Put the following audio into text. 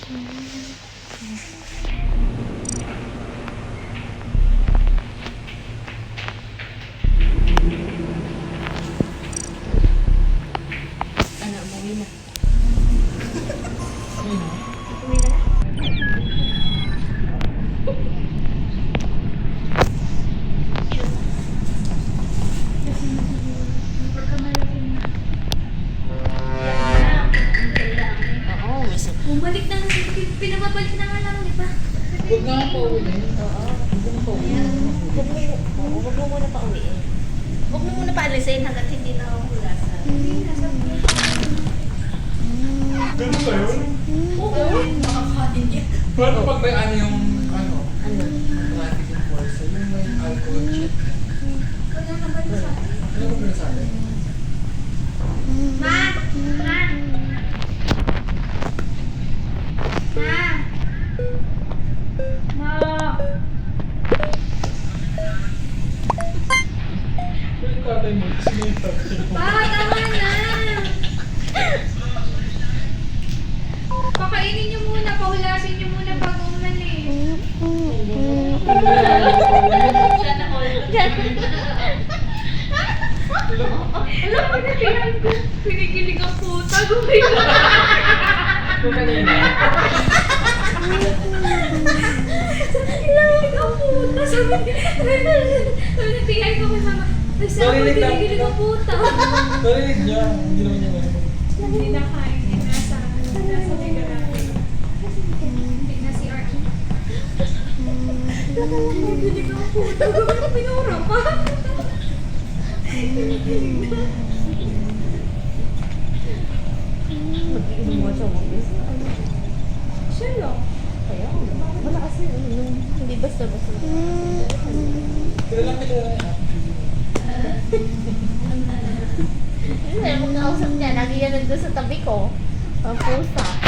Ano, umuwi na. Uwi na na. Oo, miss. Bumalik na, pinababalik na nga lang, di ba? Huwag na ako uwi. Oo. Huwag mo muna pa uwiin. Huwag mo muna paalisin hanggat hindi na ako hulasan. Ganun ba yun? Oo. Makakain niya. Paano pag may ano yung ano? Ano? Automatic yung force, yung may alcohol check. Wala na ba sa akin? Ano ba pinasabi? Ma! Ma! Ma! Ma! Yung tatay mo, sinita. Pa, tama na! Pakainin niyo muna, pahulasin niyo muna bago umalis. Sana all. Alam mo na, tiyan ko. Pinigilig ang puta. Gumay ko. Kung kanina. Pinigilig ang puta. Sabi na, tiyan ko kay mama. Nagsabi, pinigilig ang puta. Narinig niya, hindi naman niya narinig. Hindi na kain. Nasa may garahe. Tingnan si Archie. Pinigilig ang puta. Gumay ko pinura pa. Pinigilig na. Mag-iinom mo siya mag-is. Siya lang. Kaya, wala kasi hindi basta-basta. Kailan kita Hindi, mag-kausap niya. Lagi yan nandun sa tabi ko. Ang pusa.